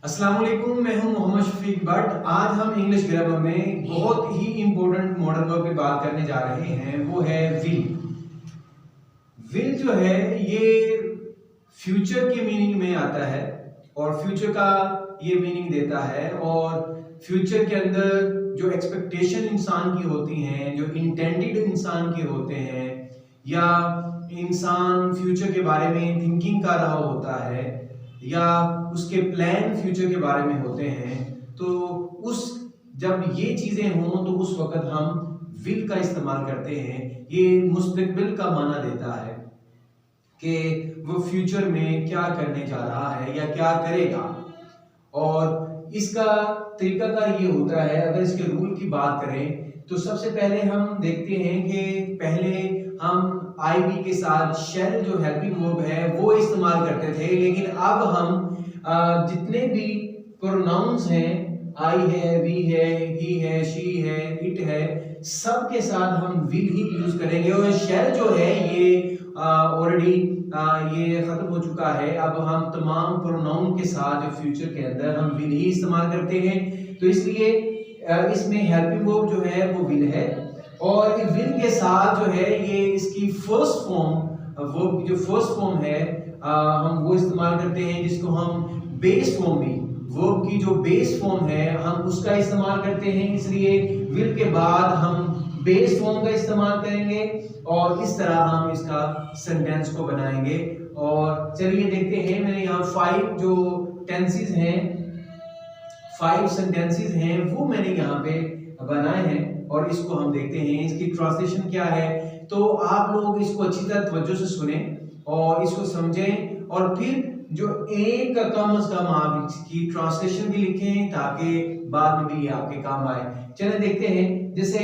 अस्सलाम वालेकुम, मैं हूं मोहम्मद शफीक भट्ट। आज हम इंग्लिश ग्रामर में बहुत ही इंपॉर्टेंट मॉडल वर्ब पे बात करने जा रहे हैं, वो है विल। विल जो है ये फ्यूचर के मीनिंग में आता है और फ्यूचर का ये मीनिंग देता है। और फ्यूचर के अंदर जो एक्सपेक्टेशन इंसान की होती हैं, जो इंटेंडेड इंसान के होते हैं, या इंसान फ्यूचर के बारे में थिंकिंग कर रहा होता है, या उसके प्लान फ्यूचर के बारे में होते हैं, तो उस जब ये चीजें हों तो उस वक्त हम विल का इस्तेमाल करते हैं। ये मुस्तकबिल का माना देता है कि वो फ्यूचर में क्या करने जा रहा है या क्या करेगा। और इसका तरीकाकार ये होता है, अगर इसके रूल की बात करें तो सबसे पहले हम देखते हैं कि पहले हम आई बी के साथ शेल जो हेल्पिंग वर्ब है वो इस्तेमाल करते थे, लेकिन अब हम जितने भी प्रोनाउंस हैं, आई है, वी है, ही है, शी है, इट है, सब के साथ हम विल ही यूज करेंगे। और शेल जो है ये ऑलरेडी ये खत्म हो चुका है। अब हम तमाम प्रोनाउन के साथ जो फ्यूचर के अंदर हम विल ही इस्तेमाल करते हैं, तो इसलिए इसमें हेल्पिंग वर्ब जो है वो विल है। और विल के साथ जो है ये इसकी फर्स्ट फॉर्म, वर्ब की जो फर्स्ट फॉर्म है हम वो इस्तेमाल करते हैं, जिसको हम बेस फॉर्म भी, वर्ब की जो बेस फॉर्म है हम उसका इस्तेमाल करते हैं। इसलिए विल के बाद हम बेस फॉर्म का इस्तेमाल करेंगे और इस तरह हम इसका सेंटेंस को बनाएंगे। और चलिए देखते हैं, मैंने यहाँ 5 जो टेंसेस हैं, 5 सेंटेंसेस हैं वो मैंने यहाँ पे बनाए हैं और इसको हम देखते हैं इसकी ट्रांसलेशन क्या है। तो आप लोग इसको अच्छी तरह तवज्जो से सुने और इसको समझें, और फिर जो एक का कम से कम आप इसकी ट्रांसलेशन भी लिखें ताकि बाद में भी ये आपके काम आए। चलिए देखते हैं। जैसे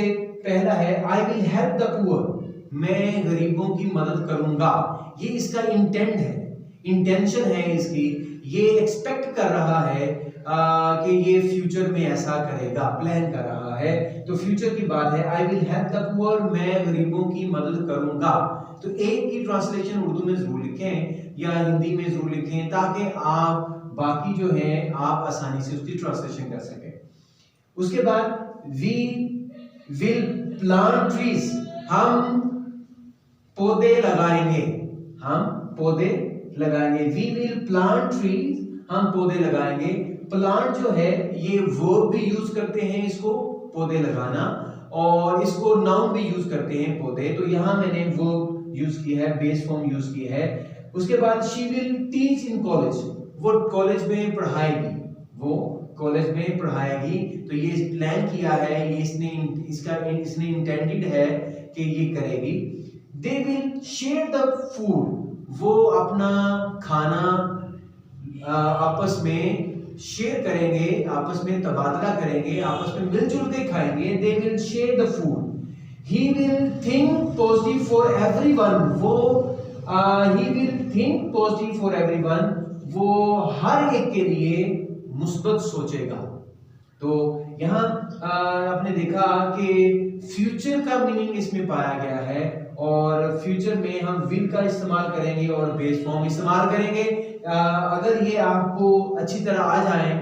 पहला है I will help the poor, मैं गरीबों की मदद करूंगा। ये इसका इंटेंट है, इंटेंशन है इसकी, ये एक्सपेक्ट कर रहा है कि ये फ्यूचर में ऐसा करेगा, प्लान कर रहा है, तो फ्यूचर की बात है। I will help the poor, मैं गरीबों की मदद करूंगा। तो एक की ट्रांसलेशन उर्दू में जरूर लिखें या हिंदी में जरूर लिखें ताकि आप बाकी जो है आप आसानी से उसकी ट्रांसलेशन कर सकें। उसके बाद वी विल प्लांट ट्रीज, हम पौधे लगाएंगे, हम पौधे लगाएंगे। वी विल प्लांट ट्रीज, हम पौधे लगाएंगे। प्लांट जो है ये वर्ब भी यूज करते हैं इसको, पौधे लगाना, और इसको नाउन भी यूज करते हैं पौधे। तो यहां मैंने वर्ब यूज की है, बेस फॉर्म यूज की है। उसके बाद she will teach in college, वो कॉलेज में पढ़ाएगी, वो कॉलेज में पढ़ाएगी। तो ये प्लान किया है, ये इसने इंटेंडेड है कि ये करेगी। दे विल शेयर द फूड, वो अपना खाना आपस में शेयर करेंगे, आपस में तबादला करेंगे, आपस में मिलजुल के खाएंगे। They will share the food. He will think positive for everyone, वो he will think positive for everyone, वो हर एक के लिए मुस्बत सोचेगा। तो यहाँ आपने देखा कि फ्यूचर का मीनिंग इसमें पाया गया है, और फ्यूचर में हम विल का इस्तेमाल करेंगे और बेस फॉर्म इस्तेमाल करेंगे। अगर ये आपको अच्छी तरह आ जाए,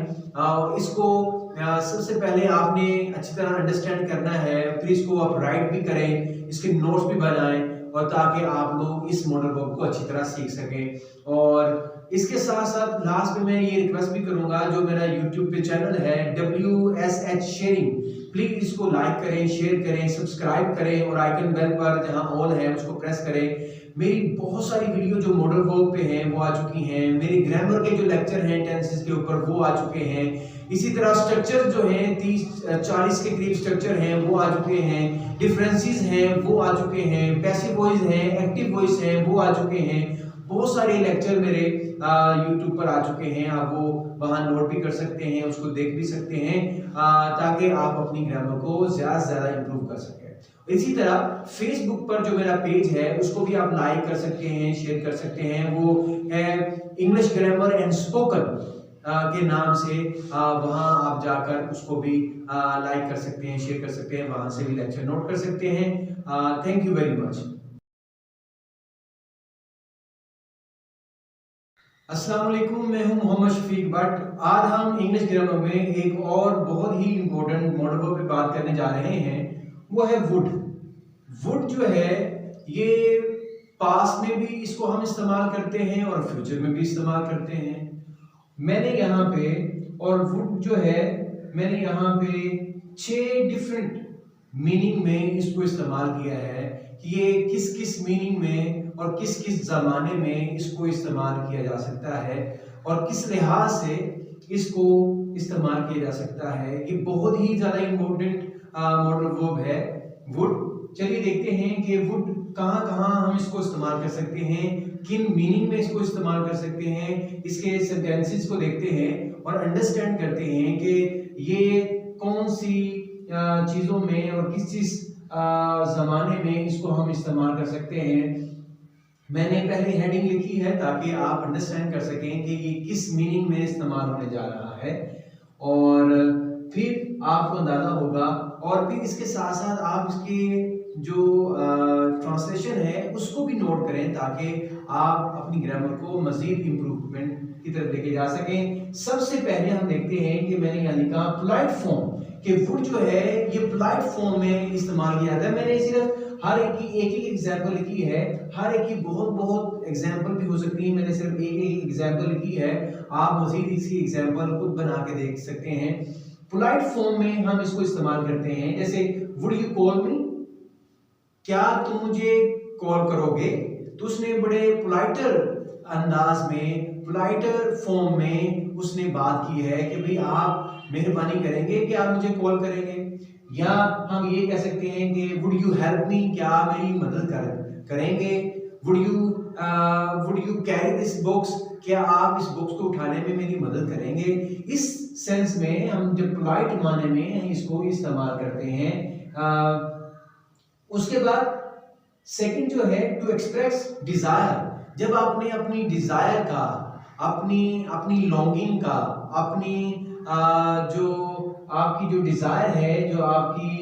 इसको सबसे पहले आपने अच्छी तरह अंडरस्टैंड करना है, फिर इसको आप राइट भी करें, इसके नोट्स भी बनाएं, और ताकि आप लोग इस मॉडल वर्ब को अच्छी तरह सीख सकें। और इसके साथ साथ लास्ट में मैं ये रिक्वेस्ट भी करूंगा, जो मेरा YouTube पे चैनल है WSH शेयरिंग, प्लीज इसको लाइक करें, शेयर करें, सब्सक्राइब करें, और आइकन बेल पर जहां ऑल है उसको प्रेस करें। मेरी बहुत सारी वीडियो जो मॉडल वर्ब पे हैं वो आ चुकी हैं, मेरे ग्रामर के जो लेक्चर हैं टेंसेस के ऊपर वो आ चुके हैं। इसी तरह स्ट्रक्चर जो हैं 30-40 के करीब स्ट्रक्चर हैं वो आ चुके हैं, डिफरेंसेस हैं वो आ चुके हैं, पैसिव वॉइस हैं, एक्टिव वॉइस हैं वो आ चुके हैं। बहुत सारे लेक्चर मेरे YouTube पर आ चुके हैं, आप वो वहां नोट भी कर सकते हैं, उसको देख भी सकते हैं, ताकि आप अपनी ग्रामर को ज्यादा से ज्यादा इंप्रूव कर सकें। इसी तरह फेसबुक पर जो मेरा पेज है उसको भी आप लाइक कर सकते हैं, शेयर कर सकते हैं, वो है इंग्लिश ग्रामर एंड स्पोकन के नाम से। वहां आप जाकर उसको भी लाइक कर सकते हैं, शेयर कर सकते हैं, वहां से भी लेक्चर नोट कर सकते हैं। Thank you very much. अस्सलाम वालेकुम, मैं हूं मोहम्मद शफीक भट्ट। आज हम इंग्लिश ग्रामर में एक और बहुत ही इंपॉर्टेंट मॉडल वर्ब पे बात करने जा रहे हैं। वो है वुड। वुड जो है ये पास्ट में भी इसको हम इस्तेमाल करते हैं और फ्यूचर में भी इस्तेमाल करते हैं। मैंने यहाँ पे और वुड जो है मैंने यहाँ पे 6 डिफरेंट मीनिंग में इसको इस्तेमाल किया है कि ये किस किस मीनिंग में और किस किस जमाने में इसको इस्तेमाल किया जा सकता है और किस लिहाज से इसको इस्तेमाल किया जा सकता है। ये बहुत ही ज्यादा इंपॉर्टेंट मॉडल वर्ब है वुड। चलिए देखते हैं कि वुड कहाँ कहाँ हम इसको इस्तेमाल कर सकते हैं, किन मीनिंग में इसको इस्तेमाल कर सकते हैं। इसके सेंटेंसेस को देखते हैं और अंडरस्टैंड करते हैं कि ये कौन सी चीजों में और किस किस जमाने में इसको हम इस्तेमाल कर सकते हैं। मैंने पहले हेडिंग लिखी है ताकि आप अंडरस्टैंड कर सकें कि ये किस मीनिंग में इस्तेमाल होने जा रहा है और फिर आपको अंदाजा होगा। और फिर इसके साथ साथ आप इसके जो ट्रांसलेशन है उसको भी नोट करें ताकि आप अपनी ग्रामर को मजीद इम्प्रूवमेंट की तरफ लेके जा सकें। सबसे पहले हम देखते हैं कि मैंने यहाँ लिखा पोलाइट फॉर्म कि वुड जो है ये पोलाइट फॉर्म में इस्तेमाल किया जाता है। मैंने सिर्फ हर एक की एक एग्जांपल लिखी है, हर एक की बहुत बहुत एग्जांपल भी हो सकती है। मैंने सिर्फ एक एग्जांपल लिखी है, आप मजीद इसकी एग्जांपल खुद बना के देख सकते हैं। पोलाइट फॉर्म में हम इसको इस्तेमाल करते हैं, जैसे वुड यू कॉल मी, क्या तुम मुझे कॉल करोगे। तो उसने बड़े पोलाइटर अंदाज में, पोलाइटर फॉर्म में उसने बात की है कि भाई आप मेहरबानी करेंगे कि आप मुझे कॉल करेंगे। या हम ये कह सकते हैं कि वुड यू हेल्प मी, क्या मेरी मदद करेंगे। Would you carry this box, क्या आप इस बॉक्स को उठाने में मेरी मदद करेंगे। इस सेंस में हम जब पोलाइट माने में इसको इस्तेमाल करते हैं। उसके बाद सेकंड जो है टू एक्सप्रेस डिजायर, जब आपने अपनी डिजायर का, अपनी लॉन्गिंग का, अपनी जो आपकी जो डिजायर है, जो आपकी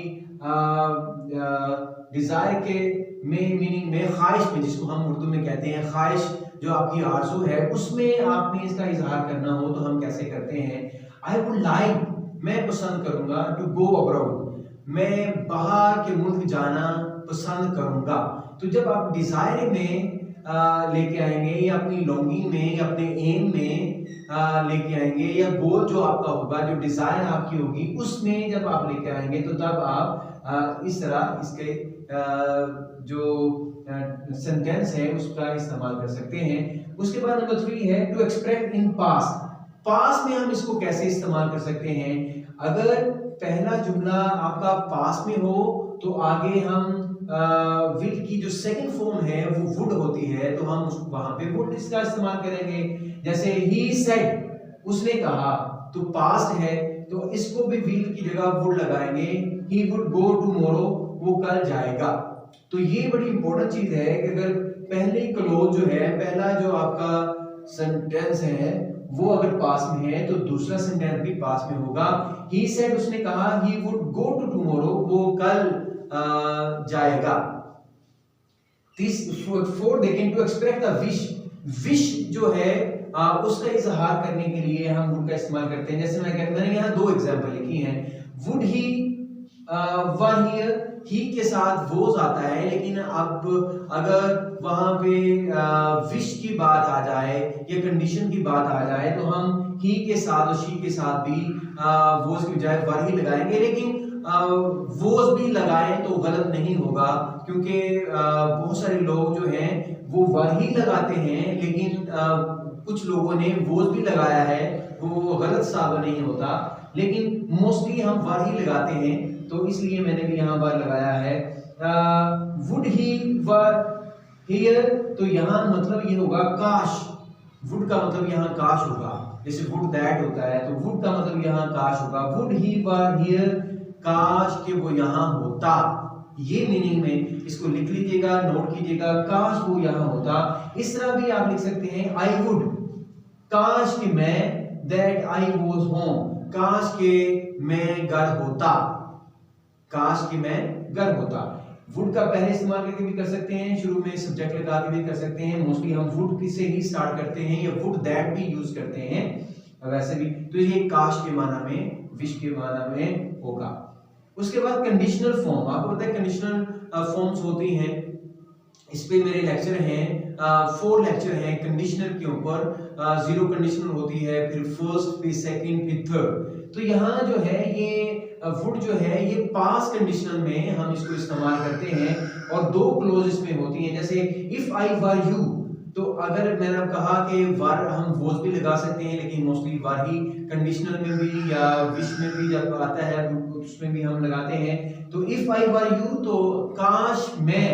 डिजायर के में मीनिंग में ख्वाहिश में, जिसको हम उर्दू में कहते हैं ख्वाहिश, जो आपकी आरज़ू है उसमें आपने इसका इजहार करना हो तो हम कैसे करते हैं। आई वुड लाइक, मैं पसंद करूंगा, टू गो अब्रॉड, मैं बाहर के मुल्क जाना पसंद करूंगा। तो जब आप डिजायर में लेके आएंगे या अपनी लॉन्गिंग में या अपने एम में लेके आएंगे, या गोल जो आपका होगा, जो डिजायर आपकी होगी उसमें जब आप लेके आएंगे तो तब आप इस तरह इसके जो सेंटेंस है उसका इस्तेमाल कर सकते हैं। उसके बाद नंबर 3 है to express in past. Past में हम इसको कैसे इस्तेमाल कर सकते हैं। अगर पहला जुमला आपका पास्ट में हो तो आगे हम विल की जो सेकंड फॉर्म है वो वुड होती है, तो हम वहां पे वुड इसका इस्तेमाल करेंगे। जैसे ही सेड, उसने कहा, तो पास्ट है तो इसको भी विल की जगह वुड लगाएंगे। ही वुड गो टुमारो, वो कल जाएगा। तो ये बड़ी इंपॉर्टेंट चीज है कि अगर पहली क्लोज जो है, पहला जो आपका सेंटेंस है वो अगर पास में है तो दूसरा सेंटेंस भी पास में होगा। ही सेड, उसने कहा, he would go to tomorrow, वो कल जाएगा। फोर देखें to express the wish. Wish जो है उसका इजहार करने के लिए हम वुड का इस्तेमाल करते हैं। जैसे मैंने यहाँ 2 एग्जांपल लिखी हैं। वुड ही वर हियर, ही के साथ वोज आता है, लेकिन अब अगर वहां पे विश की बात आ जाए या कंडीशन की बात आ जाए तो हम ही के साथ और शी के साथ भी वोज की बजाय वर ही लगाएंगे। लेकिन वोज भी लगाएं तो गलत नहीं होगा, क्योंकि बहुत सारे लोग जो हैं वो वर ही लगाते हैं, लेकिन कुछ लोगों ने वोज भी लगाया है, वो गलत साबित नहीं होता। लेकिन मोस्टली हम वर ही लगाते हैं, तो इसलिए मैंने भी यहाँ वर लगाया है। वुड ही वर हियर, तो यहाँ मतलब ये होगा काश। वुड का मतलब यहाँ काश होगा, जैसे वुड दैट होता है, तो वुड का मतलब यहाँ काश होगा। वुड ही वर हियर, काश के वो यहाँ होता। ये मीनिंग में इसको लिख लीजिएगा, नोट कीजिएगा, काश वो यहाँ होता। इस तरह भी आप लिख सकते हैं आई वुड, काश के मैं, दैट आई वॉज होम, काश के मैं घर होता, काश के मैं घर होता। वुड का पहले इस्तेमाल करके भी कर सकते हैं, शुरू में सब्जेक्ट लगा के भी कर सकते हैं। मोस्टली हम वुड से ही स्टार्ट करते हैं या वुड दैट भी यूज करते हैं वैसे भी। तो ये काश के माना में, विश के माना में होगा। उसके बाद कंडीशनल फॉर्म, आपको पता है कंडीशनल फॉर्म्स होती हैं। इस पे मेरे लेक्चर हैं, 4 लेक्चर हैं कंडीशनल के ऊपर। 0 कंडीशनल होती है, फिर फर्स्ट, फिर सेकंड, फिर थर्ड। तो यहाँ जो है ये वुड जो है ये पास कंडीशनल में हम इसको इस्तेमाल करते हैं और 2 क्लोज इसमें होती हैं। जैसे इफ आई वर यू, तो अगर मैंने कहा कि वर हम वॉज भी लगा सकते हैं, लेकिन मोस्टली वर ही कंडीशनल में भी या विश में भी जब आता है उसमें भी हम लगाते हैं। तो इफ आई वर यू, तो काश मैं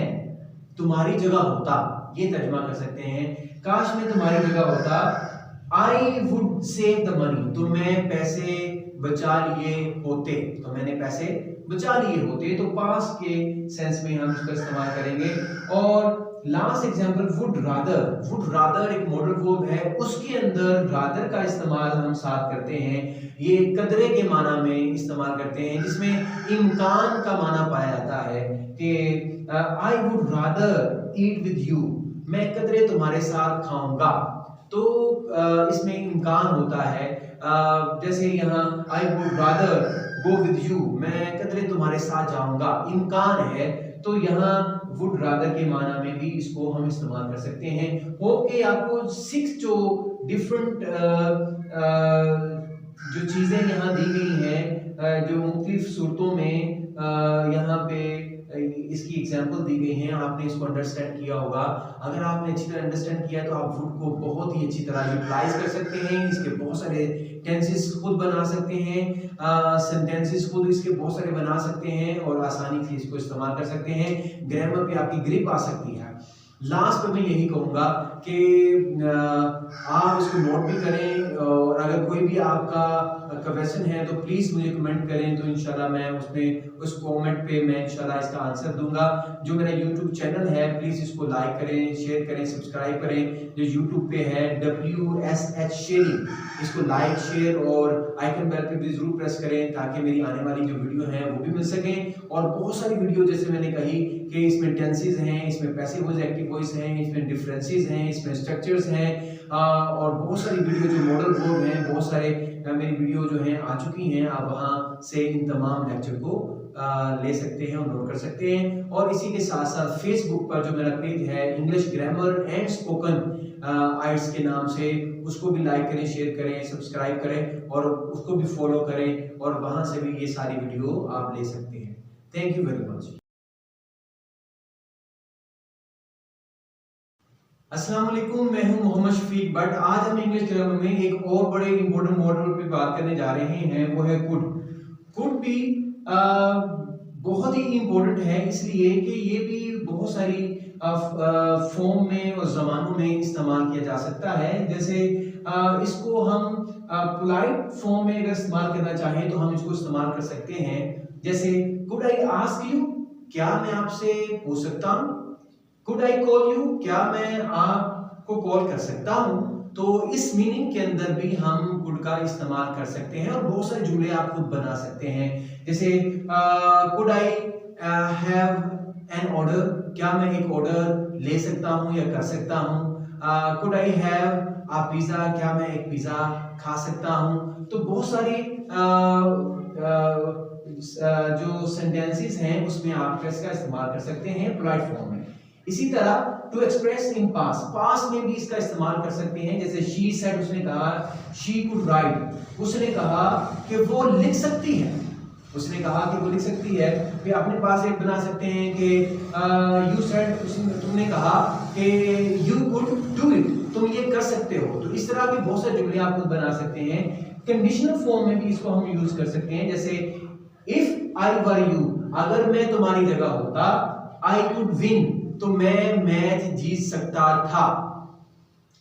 तुम्हारी जगह होता, ये तर्जुमा कर सकते हैं, काश मैं तुम्हारी जगह होता। I would save the money, तो मैं पैसे बचा लिए होते, तो मैंने पैसे बचा लिए होते। तो पास के सेंस में हम इसका इस्तेमाल करेंगे। और last example would rather, would rather एक मॉडल वर्ब है, उसके अंदर रादर का इस्तेमाल हम साथ करते हैं। ये कदरे के माना में इस्तेमाल करते हैं, जिसमें इम्कान का माना पाया जाता है कि I would rather eat with you, मैं कदरे तुम्हारे साथ खाऊंगा। तो इसमें इम्कान होता है, जैसे यहाँ I would rather go with you, मैं कदरे तुम्हारे साथ जाऊंगा, इम्कान है। तो यहाँ वुड रादर के माना में भी इसको हम इस्तेमाल कर सकते हैं। होप के आपको 6 जो डिफरेंट जो चीजें यहाँ दी गई हैं, जो मुख्तलिफ सूरतों में यहाँ पे इसकी एग्जांपल दी गई हैं, आपने इसको अंडरस्टैंड किया होगा। अगर आपने अच्छी तरह अंडरस्टैंड किया तो आप वुड को बहुत ही अच्छी तरह यूटिलाइज कर सकते हैं। इसके बहुत सारे टेंसेस खुद बना सकते हैं, सेंटेंसेस खुद इसके बहुत सारे बना सकते हैं और आसानी से इसको इस्तेमाल कर सकते हैं। ग्रामर पे आपकी ग्रिप आ सकती है। लास्ट में मैं यही कहूँगा कि आप इसको नोट भी करें, और अगर कोई भी आपका क्वेश्चन है तो प्लीज़ मुझे कमेंट करें, तो इंशाल्लाह मैं उसमें उस कमेंट पे मैं इंशाल्लाह इसका आंसर दूंगा। जो मेरा यूट्यूब चैनल है प्लीज़ इसको लाइक करें, शेयर करें, सब्सक्राइब करें। जो यूट्यूब पे है WSH शेयरिंग, इसको लाइक, शेयर और आइकन बेल पे भी जरूर प्रेस करें, ताकि मेरी आने वाली जो वीडियो है वो भी मिल सकें। और बहुत सारी वीडियो जैसे मैंने कही कि इसमें टेंसेस हैं, इसमें पैसिव वॉइस, एक्टिव वॉइस हैं, इसमें डिफरेंसेस हैं, इसमें स्ट्रक्चर्स हैं, और बहुत सारी वीडियो जो मॉडल वर्ब हैं, बहुत सारे मेरी वीडियो जो हैं आ चुकी हैं। आप वहाँ से इन तमाम लेक्चर को ले सकते हैं और नोट कर सकते हैं। और इसी के साथ साथ फेसबुक पर जो मेरा पेज है इंग्लिश ग्रामर एंड स्पोकन आइट्स के नाम से, उसको भी लाइक करें, शेयर करें, सब्सक्राइब करें और उसको भी फॉलो करें, और वहां से भी ये सारी वीडियो आप ले सकते हैं। Thank you very much. अस्सलाम वालेकुम, मैं हूं मोहम्मद शफीक बट आज हम इंग्लिश ग्रामर में एक और बड़े इंपॉर्टेंट मॉडल पे बात करने जा रहे हैं, वो है कुड। कुड भी बहुत ही इंपॉर्टेंट है, इसलिए कि ये भी बहुत सारी फॉर्म में और जमानों में इस्तेमाल किया जा सकता है। जैसे इसको हम पोलाइट फॉर्म में अगर इस्तेमाल करना चाहें तो हम इसको इस्तेमाल कर सकते हैं। जैसे कुड आई आस्क यू, क्या मैं आपसे पूछ सकता हूँ। कुड आई कॉल यू, क्या मैं आपको कॉल कर सकता हूँ। तो इस मीनिंग के अंदर भी हम कुड का इस्तेमाल कर सकते हैं और बहुत सारे जुमले आप खुद बना सकते हैं। जैसे could I have an order, क्या मैं एक ऑर्डर ले सकता हूँ या कर सकता हूँ। Could I have a pizza, क्या मैं एक पिज़्ज़ा खा सकता हूँ। तो बहुत सारी जो सेंटेंसेस हैं उसमें आप इसका इस्तेमाल कर सकते हैं पोलाइट फॉर्म में। इसी तरह टू एक्सप्रेस इन पास, पास में भी इसका इस्तेमाल कर सकते हैं। जैसे शी सेड, उसने कहा शी कुड राइट, उसने कहा कि वो लिख सकती है, उसने कहा कि वो लिख सकती है। फिर अपने पास एक बना सकते हैं कि यू सेड, तुमने कहा कि यू कुड डू इट, तुम ये कर सकते हो। तो इस तरह के बहुत सारे जुमले आप खुद बना सकते हैं। कंडीशनल फॉर्म में भी इसको हम यूज कर सकते हैं। जैसे इफ आई वर यू, अगर मैं तुम्हारी जगह होता, आई कुड विन, तो मैं मैच जीत सकता था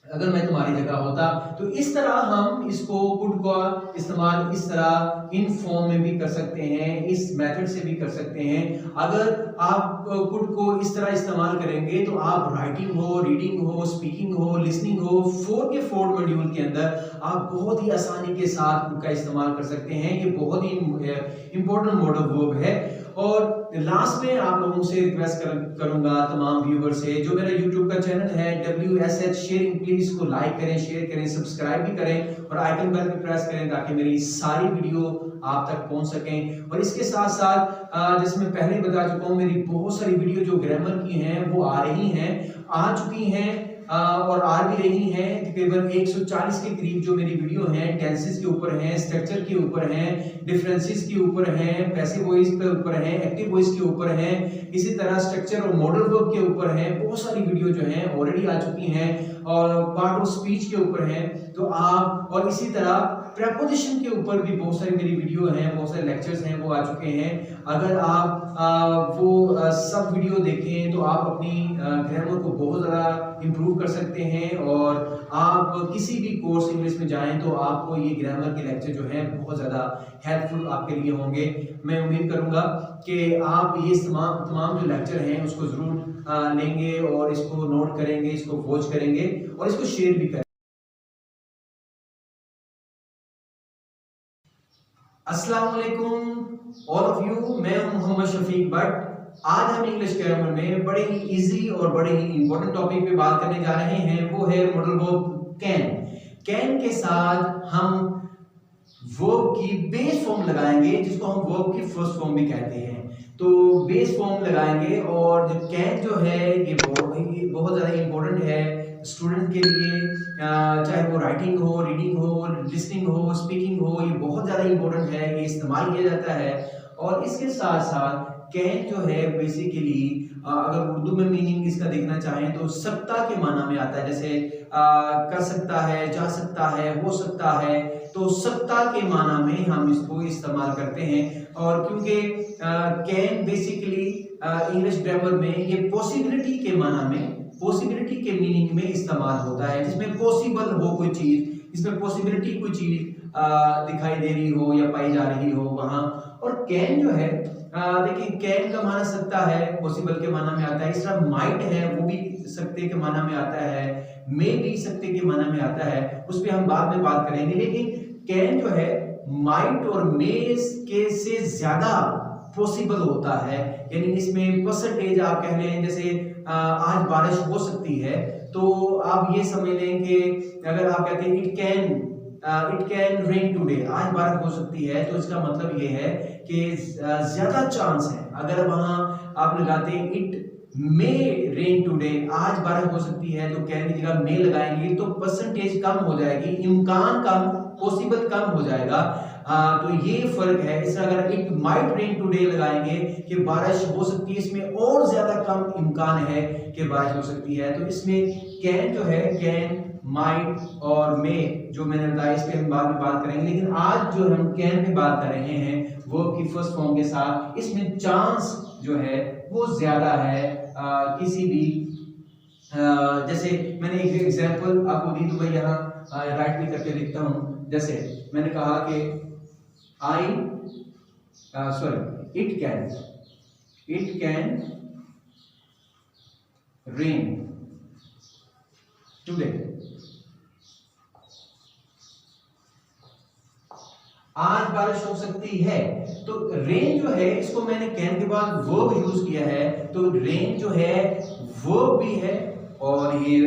अगर मैं तुम्हारी जगह होता। तो इस तरह हम इसको कुड का इस्तेमाल इस तरह इन फॉर्म में भी कर सकते हैं, इस मेथड से भी कर सकते हैं। अगर आप कुड को इस तरह इस्तेमाल करेंगे तो आप राइटिंग हो, रीडिंग हो, स्पीकिंग हो, लिसनिंग हो, 4 के 4 मॉड्यूल के अंदर आप बहुत ही आसानी के साथ कुड का इस्तेमाल कर सकते हैं। ये बहुत ही इंपॉर्टेंट मॉडल वर्ब है। और लास्ट में आप लोगों से रिक्वेस्ट करूंगा तमाम व्यूअर से, जो मेरा यूट्यूब का चैनल है WSH शेयरिंग, प्लीज इसको लाइक करें, शेयर करें, सब्सक्राइब भी करें और आइकन बेल पे प्रेस करें ताकि मेरी सारी वीडियो आप तक पहुंच सकें। और इसके साथ साथ जैसे मैं पहले बता चुका हूं, मेरी बहुत सारी वीडियो जो ग्रामर की हैं वो आ रही हैं, आ चुकी हैं और आ भी रही हैं। तकरीबन 140 के करीब जो मेरी वीडियो हैं टेंसेस के ऊपर हैं, स्ट्रक्चर के ऊपर हैं, डिफरेंसेस के ऊपर हैं, पैसिव वॉइस के ऊपर हैं, एक्टिव वॉइस के ऊपर हैं, इसी तरह स्ट्रक्चर और मॉडल वर्ब के ऊपर हैं। बहुत सारी वीडियो जो हैं ऑलरेडी आ चुकी हैं और पार्ट ऑफ स्पीच के ऊपर हैं। तो आप, और इसी तरह प्रेपोजिशन के ऊपर भी बहुत सारी मेरी वीडियो हैं, बहुत सारे लेक्चर्स हैं वो आ चुके हैं। अगर आप वो सब वीडियो देखें तो आप अपनी ग्रामर को बहुत ज़्यादा इम्प्रूव कर सकते हैं और आप किसी भी कोर्स इंग्लिश में जाएं तो आपको ये ग्रामर के लेक्चर जो हैं बहुत ज़्यादा हेल्पफुल आपके लिए होंगे। मैं उम्मीद करूंगा कि आप ये तमाम जो लेक्चर हैं उसको ज़रूर लेंगे और इसको नोट करेंगे, इसको वॉच करेंगे और इसको शेयर भी करेंगे। अस्सलाम वालेकुम ऑल ऑफ यू, मैं हूं मोहम्मद शफीक भट्ट। आज हम इंग्लिश ग्रामर में बड़े ही इजी और बड़े ही इंपॉर्टेंट टॉपिक पे बात करने जा रहे हैं, वो है मॉडल वर्ब कैन। कैन के साथ हम वर्ब की बेस फॉर्म लगाएंगे, जिसको हम वर्ब की फर्स्ट फॉर्म भी कहते हैं। तो बेस फॉर्म लगाएंगे और जो कैन जो है ये बहुत ज़्यादा इंपॉर्टेंट है स्टूडेंट के लिए, चाहे वो राइटिंग हो, रीडिंग हो, लिसनिंग हो, स्पीकिंग हो, ये बहुत ज़्यादा इंपॉर्टेंट है, ये इस्तेमाल किया जाता है। और इसके साथ साथ कैन जो है बेसिकली अगर उर्दू में मीनिंग इसका देखना चाहें तो सकता के माना में आता है, जैसे कर सकता है, जा सकता है, हो सकता है, तो सकता के माना में हम इसको इस्तेमाल करते हैं। और क्योंकि कैन बेसिकली इंग्लिश ग्रामर में ये पॉसिबिलिटी के माना में, पॉसिबिलिटी के मीनिंग में इस्तेमाल होता है, जिसमें पॉसिबल हो कोई चीज, इसमें पॉसिबिलिटी कोई चीज दिखाई दे रही हो या पाई जा रही हो वहां। और कैन जो है देखिए, कैन का माना सकता है, पॉसिबल के माना में आता है। इस तरह माइट है, वो भी सकते के माना में आता है, मे भी सकते के माना में आता है, उस पर हम बाद में बात करेंगे। लेकिन कैन जो है माइट और मे के से ज्यादा पॉसिबल होता है, यानी इसमें परसेंटेज आप कह लें, जैसे आज बारिश हो सकती है तो आप ये समझ लें कि अगर आप कहते हैं इट कैन रेन टुडे, आज बारिश हो सकती है, तो इसका मतलब ये है कि ज्यादा चांस है। अगर वहां आप लगाते हैं इट मे रेन टुडे, आज बारिश हो सकती है, तो कैन की जगह मे लगाएंगे तो परसेंटेज कम हो जाएगी, इम्कान कम, पॉसिबल कम हो जाएगा। तो ये फर्क है। इस अगर इट माइट रेन टुडे लगाएंगे कि बारिश हो सकती है, इसमें और ज्यादा कम इम्कान है कि बारिश हो सकती है। तो इसमें कैन जो है, कैन, माइट और मे जो मैंने बताया, इस पे हम बाद में बात करेंगे। लेकिन आज जो हम कैन पे बात कर रहे हैं वर्ब की फर्स्ट फॉर्म के साथ, इसमें चांस जो है वो ज्यादा है किसी भी जैसे मैंने एक एग्जांपल आपको दी, तो मैं यहाँ राइट भी करके लिखता हूँ। जैसे मैंने कहा कि इट कैन रेन टुडे, आज बारिश हो सकती है। तो रेन जो है, इसको मैंने कैन के बाद वर्ब यूज किया है, तो रेन जो है वर्ब भी है और ये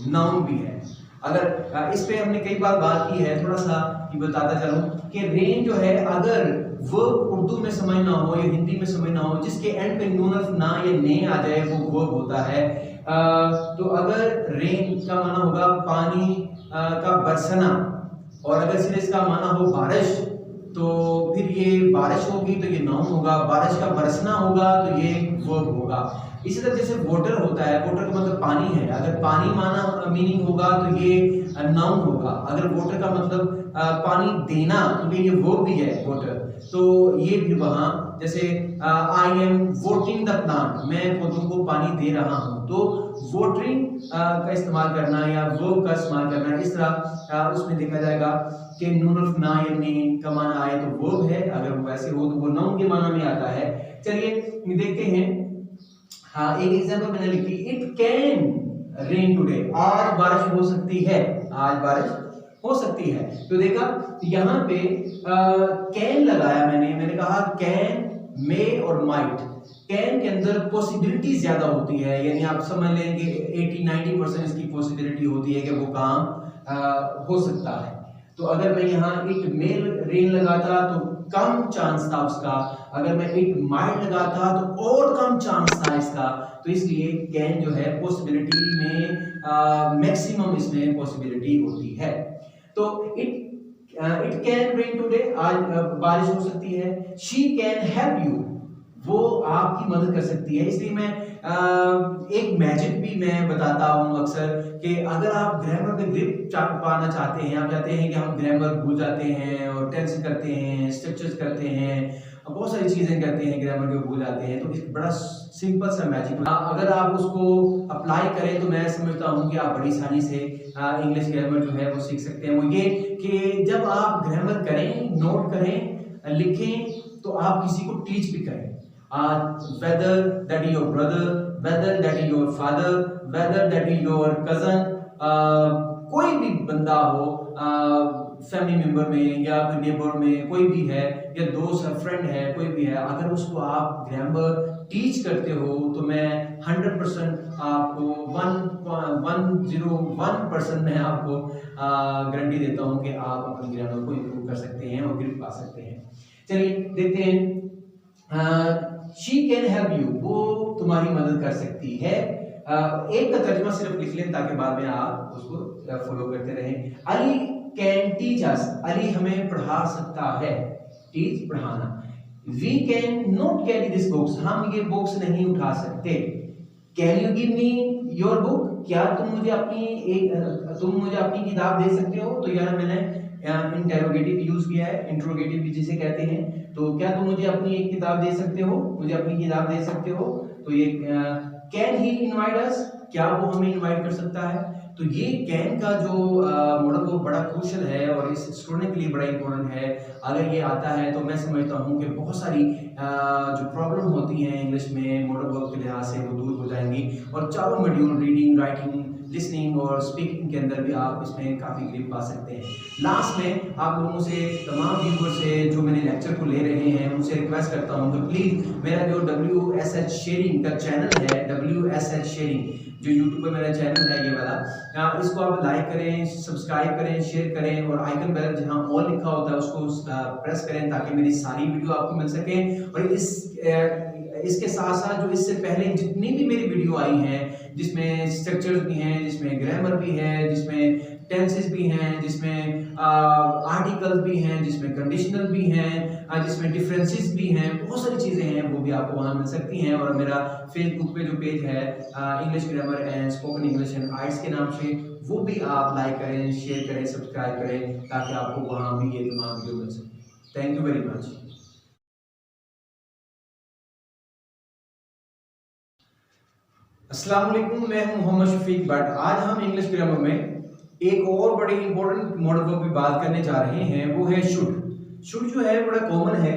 नाउन भी है। अगर इस पे हमने कई बार बात की है, थोड़ा सा ये बताता चलूं कि रेन जो है अगर वर्ब उर्दू में समझना हो या हिंदी में समझना हो, जिसके एंड पे नून अल्फ ना या ने आ जाए वो वर्ब होता है। तो अगर रेन का माना होगा पानी का बरसना, और अगर सिर्फ इसका माना हो बारिश, तो फिर ये बारिश होगी तो ये नाउन होगा, बारिश का बरसना होगा तो ये वर्ब होगा। इसी तरह जैसे वाटर होता है, वाटर का मतलब पानी है, अगर पानी माना मीनिंग होगा तो ये नाउन होगा। अगर वाटर का मतलब पानी देना, क्योंकि ये वर्ब भी है वाटर, तो ये भी वहां जैसे I am watering the plant, मैं पौधों को पानी दे रहा हूं, तो वाटरिंग का इस्तेमाल करना या वर्ब का इस्तेमाल करना, इस तरह उसमें देखा जाएगा कि नून अल्फ ना या ने का माना आए तो वर्ब है, अगर वैसे हो तो वो नाउन के माना में आता है। चलिए देखते हैं। हाँ, एक एग्जांपल मैंने लिखी, इट कैन रेन टुडे, आज बारिश हो सकती है, आज बारिश हो सकती है। तो देखा यहाँ पे कैन लगाया मैंने कहा कैन मे और माइट, कैन के अंदर पॉसिबिलिटी ज्यादा होती है, यानी आप समझ लें कि 80-90% इसकी पॉसिबिलिटी होती है कि वो काम हो सकता है। तो अगर मैं यहाँ इट मेल रेन लगाता तो कम चांस था उसका, अगर मैं इट माइट लगाता तो और कम चांस था इसका। तो इसलिए कैन जो है पॉसिबिलिटी में मैक्सिमम इसमें पॉसिबिलिटी होती है। तो इट कैन रेन टुडे, आज बारिश हो सकती है। शी कैन हेल्प यू, वो आपकी मदद कर सकती है। इसलिए मैं एक मैजिक भी मैं बताता हूँ अक्सर कि अगर आप ग्रामर पे ग्रिप पाना चाहते हैं, आप चाहते हैं कि हम ग्रामर भूल जाते हैं और टेंस करते हैं, स्ट्रक्चर्स करते हैं, बहुत सारी चीजें करते हैं, ग्रामर को भूल जाते हैं, तो एक बड़ा सिंपल सा मैजिक अगर आप उसको अप्लाई करें तो मैं समझता हूँ कि आप बड़ी आसानी से इंग्लिश ग्रामर जो है वो सीख सकते हैं। वो ये कि जब आप ग्रामर करें, नोट करें, लिखें, तो आप किसी को टीच भी करें। whether that is your brother, whether that is your father, whether that is your cousin, कोई भी बंदा हो फैमिली मेंबर में या नेबर में कोई भी है, या दोस्त है, फ्रेंड है, कोई भी है, अगर उसको आप ग्रामर टीच करते हो तो मैं 100% आपको 101% मैं आपको गारंटी देता हूँ कि आप अपनी ग्रामर को इम्प्रूव कर सकते हैं और ग्रिप पा सकते हैं। चलिए देखते हैं। शी कैन हेल्प यू, वो तुम्हारी मदद कर सकती है। एक का तर्जुमा सिर्फ लिख लें ताकि बाद में आप उसको फॉलो करते रहें। Ali can teach us, Ali हमें पढ़ा सकता है, टीच पढ़ाना। We can not carry this books, हम ये बुक्स नहीं उठा सकते। Can you give me your book, क्या तुम मुझे अपनी किताब दे सकते हो। तो यार मैंने इंटेरोगेटिव यूज किया है, इंट्रोगेटिव भी जिसे कहते हैं। तो क्या तुम मुझे अपनी एक किताब दे सकते हो, मुझे अपनी किताब दे सकते हो। तो ये कैन ही इनवाइट अस, क्या वो हमें इनवाइट कर सकता है। तो ये कैन का जो मॉडल वो बड़ा क्रूशियल है और इस स्टूडेंट के लिए बड़ा इंपॉर्टेंट है। अगर ये आता है तो मैं समझता हूँ कि बहुत सारी जो प्रॉब्लम होती हैं इंग्लिश में मॉडल वर्ब के लिहाज से वो दूर हो जाएंगी। और चारों मॉड्यूल रीडिंग, राइटिंग, लिसनिंग और स्पीकिंग के अंदर भी आप इसमें काफ़ी ग्रिप पा सकते हैं। लास्ट में आप लोगों से, तमाम व्यूअर से जो मेरे लेक्चर को ले रहे हैं, उनसे रिक्वेस्ट करता हूं कि प्लीज़ मेरा जो WSH शेयरिंग का चैनल है, WSH शेयरिंग जो यूट्यूब पे मेरा चैनल है ये वाला, इसको आप लाइक करें, सब्सक्राइब करें, शेयर करें और आइकन बेल जहां ऑल लिखा होता है उसको प्रेस करें ताकि मेरी सारी वीडियो आपको मिल सके। और इसके साथ साथ जो इससे पहले जितनी भी मेरी वीडियो आई हैं, जिसमें स्ट्रक्चर्स भी हैं, जिसमें ग्रामर भी है, जिसमें टेंसेस भी हैं, जिसमें आर्टिकल्स भी हैं, जिसमें कंडीशनल भी हैं, जिसमें डिफरेंसेस भी हैं, बहुत सारी चीज़ें हैं, वो भी आपको वहाँ मिल सकती हैं। और मेरा फेसबुक पे जो पेज है English grammar and spoken English and आइट्स के नाम से, वो भी आप लाइक करें, शेयर करें, सब्सक्राइब करें ताकि आपको वहाँ भी ये तमाम वीडियो मिल सके। Thank you very much. अस्सलाम वालेकुम, मैं हूं मोहम्मद शफीक भट्ट। आज हम इंग्लिश ग्रामर में एक और बड़ी इंपॉर्टेंट मॉडल वर्ब की बात करने जा रहे हैं, वो है शुड। शुड जो है बड़ा कॉमन है,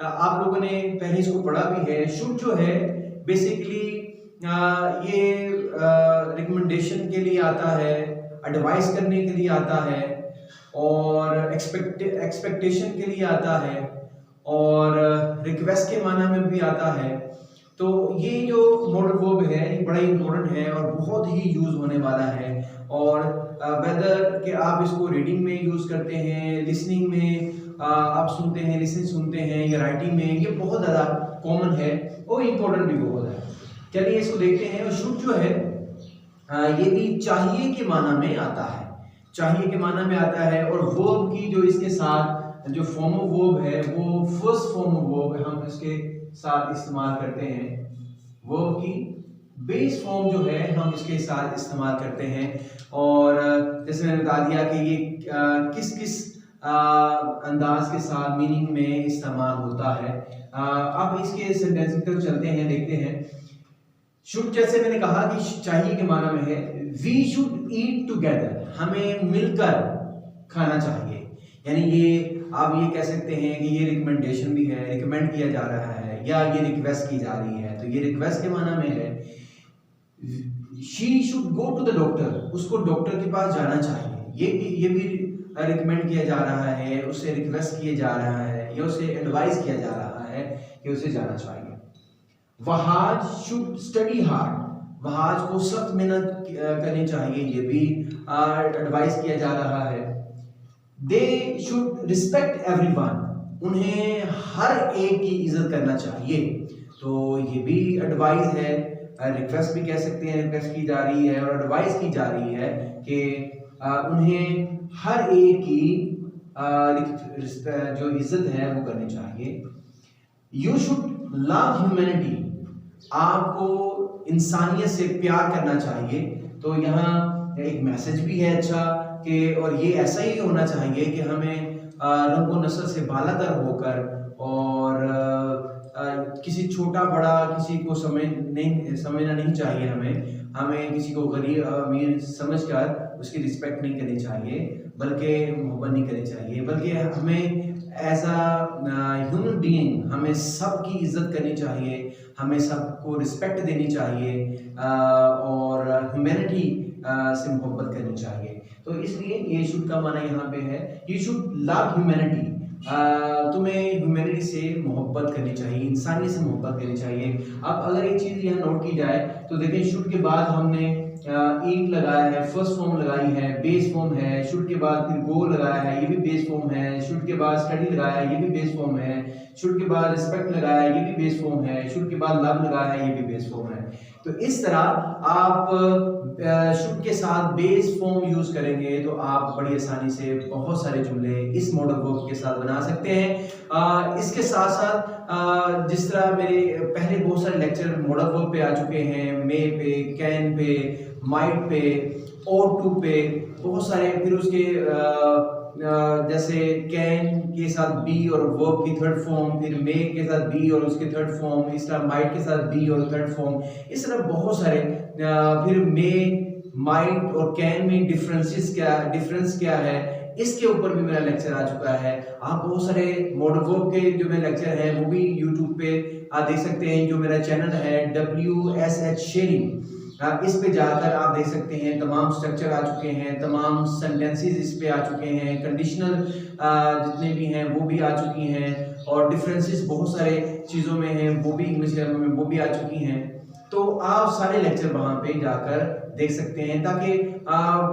आप लोगों ने पहले इसको पढ़ा भी है। शुड जो है बेसिकली ये रिकमेंडेशन के लिए आता है, एडवाइस करने के लिए आता है और एक्सपेक्टेशन के लिए आता है और रिक्वेस्ट के माना में भी आता है। तो ये जो मॉडल वर्ब है ये बड़ा इंपॉर्टेंट है और बहुत ही यूज होने वाला है। और वेदर कि आप इसको रीडिंग में यूज करते हैं, लिसनिंग में आप सुनते हैं, लिसनिंग सुनते हैं, या राइटिंग में, ये बहुत ज़्यादा कॉमन है और इम्पोर्टेंट भी बहुत है। चलिए इसको देखते हैं। और शुड जो है ये भी चाहिए के माना में आता है, चाहिए के माना में आता है। और वर्ब की जो इसके साथ जो फॉर्म ऑफ वर्ब है वो फर्स्ट फॉर्म ऑफ वर्ब हम इसके साथ इस्तेमाल करते हैं। वर्ब की बेस फॉर्म जो है हम इसके साथ इस्तेमाल करते हैं। और जैसे मैंने बता दिया कि ये किस किस अंदाज के साथ मीनिंग में इस्तेमाल होता है। अब इसके सेंटेंस की तरफ चलते हैं, देखते हैं। शुड जैसे मैंने कहा कि चाहिए के माना में है, वी शुड ईट टुगेदर, हमें मिलकर खाना चाहिए। यानी ये आप ये कह सकते हैं कि ये रिकमेंडेशन भी है, रिकमेंड किया जा रहा है, या ये रिक्वेस्ट की जा रही है। तो ये रिक्वेस्ट के माना में है। She should go to the doctor, उसको डॉक्टर के पास जाना चाहिए। ये भी रिकमेंड किया जा रहा है, उससे रिक्वेस्ट किया जा रहा है या उसे एडवाइस किया जा रहा है। है कि उसे जाना चाहिए। Wahaj should study hard, Wahaj को सख्त मेहनत करनी चाहिए, ये भी एडवाइस किया जा रहा है। दे शुड रिस्पेक्ट एवरीवन, उन्हें हर एक की इज्जत करना चाहिए, तो ये भी एडवाइस है, रिक्वेस्ट भी कह सकते हैं, रिक्वेस्ट की जा रही है और एडवाइस की जा रही है कि उन्हें हर एक की जो इज्जत है वो करनी चाहिए। यू शुड लव ह्यूमैनिटी, आपको इंसानियत से प्यार करना चाहिए, तो यहाँ एक मैसेज भी है अच्छा कि और ये ऐसा ही होना चाहिए कि हमें रंगो नस्ल से बालातर होकर और किसी छोटा बड़ा किसी को समझना नहीं चाहिए, हमें किसी को गरीब अमीर समझकर उसकी रिस्पेक्ट नहीं करनी चाहिए, बल्कि मोहब्बत नहीं करनी चाहिए, बल्कि हमें एज अ ह्यूमन बीइंग हमें सबकी इज्जत करनी चाहिए, हमें सबको रिस्पेक्ट देनी चाहिए और ह्यूमैनिटी से मोहब्बत करनी चाहिए। तो इसलिए ये शुड का माना यहाँ पे है, यू शुड लव ह्यूमैनिटी, तुम्हें ह्यूमैनिटी से मोहब्बत करनी चाहिए, इंसानियत से मोहब्बत करनी चाहिए। अब अगर एक चीज़ यहाँ नोट की जाए तो देखिए, शुड के बाद हमने ईट लगाया है, फर्स्ट फॉर्म लगाई है, बेस फॉर्म है, शुड के बाद फिर गो लगाया है, ये भी बेस फॉर्म है, शुड के बाद स्टडी लगाया है, ये भी बेस फॉर्म है, शुड के बाद रिस्पेक्ट लगाया है, ये भी बेस फॉर्म है, शुड के बाद लव लगाया है, ये भी बेस फॉर्म है। तो इस तरह आप शुड के साथ बेस फॉर्म यूज करेंगे तो आप बड़ी आसानी से बहुत सारे जुमले इस मॉडल वर्ब के साथ बना सकते हैं। इसके साथ साथ जिस तरह मेरे पहले बहुत सारे लेक्चर मॉडल वर्ब पे आ चुके हैं, मे पे, कैन पे, माइट पे, ought to पे, बहुत सारे, फिर उसके जैसे कैन के साथ बी और वर्ब की थर्ड फॉर्म, फिर मे के साथ बी और उसके थर्ड फॉर्म, इस तरह माइट के साथ बी और थर्ड फॉर्म, इस तरह बहुत सारे, फिर मे, माइट और कैन में डिफरेंस क्या है, इसके ऊपर भी मेरा लेक्चर आ चुका है। आप बहुत सारे मॉडल वर्ब के जो मेरे लेक्चर हैं वो भी यूट्यूब पे आप देख सकते हैं, जो मेरा चैनल है WSH शेयरिंग, इस पे जाकर आप देख सकते हैं, तमाम स्ट्रक्चर आ चुके हैं, तमाम सेंटेंसेस इस पे आ चुके हैं, कंडीशनल जितने भी हैं वो भी आ चुकी हैं, और डिफरेंसेस बहुत सारे चीज़ों में हैं वो भी इंग्लिश ग्रामर में वो भी आ चुकी हैं। तो आप सारे लेक्चर वहाँ पे जाकर देख सकते हैं ताकि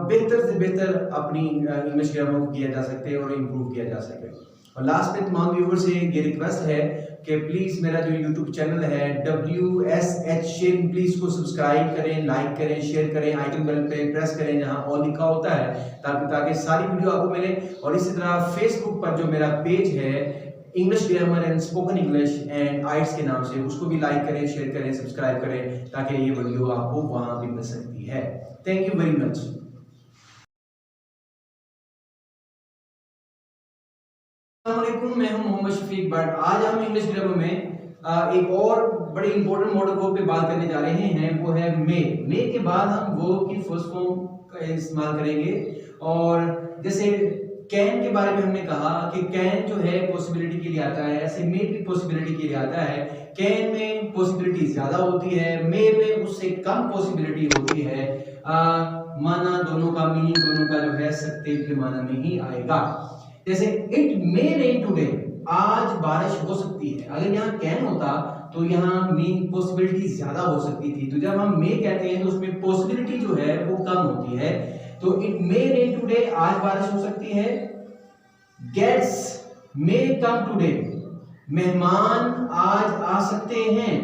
बेहतर से बेहतर अपनी इंग्लिश ग्रामर को किया जा सके और इम्प्रूव किया जा सके। और लास्ट में तमाम व्यूअर से ये रिक्वेस्ट है कि प्लीज़ मेरा जो यूट्यूब चैनल है WSH शेयरिंग, प्लीज़ को सब्सक्राइब करें, लाइक करें, शेयर करें, आइकन बेल पे प्रेस करें जहां ऑल लिखा होता है, ताकि सारी वीडियो आपको मिले। और इसी तरह फेसबुक पर जो मेरा पेज है English grammar and spoken English and आइट्स के नाम से, उसको भी लाइक करें, शेयर करें, सब्सक्राइब करें, ताकि ये वीडियो आपको वहां भी मिल सकती है। Thank you very much. मैं हूं मोहम्मद शफीक भट्ट। आज हम इंग्लिश ग्रामर में एक और बड़े इंपॉर्टेंट मॉडल वर्ब पे बात करने जा रहे हैं, वो है मे। मे के बाद हम वर्ब की फर्स्ट फॉर्म का इस्तेमाल करेंगे। और जैसे कैन के बारे में हमने कहा कि कैन जो है पॉसिबिलिटी के लिए आता है, ऐसे मे भी पॉसिबिलिटी के लिए आता है। कैन में पॉसिबिलिटी ज्यादा होती है, मे में उससे कम पॉसिबिलिटी होती है। माना दोनों का, मीनिंग दोनों का जो है सकते के माना में ही आएगा। जैसे इट मे रेन टुडे, आज बारिश हो सकती है। अगर यहाँ कैन होता तो यहाँ मीन पॉसिबिलिटी ज्यादा हो सकती थी, तो जब हम मे कहते हैं तो उसमें पॉसिबिलिटी जो है वो कम होती है। तो इट मे रेन टुडे, आज बारिश हो सकती है। गेट्स मे कम टुडे, मेहमान आज आ सकते हैं।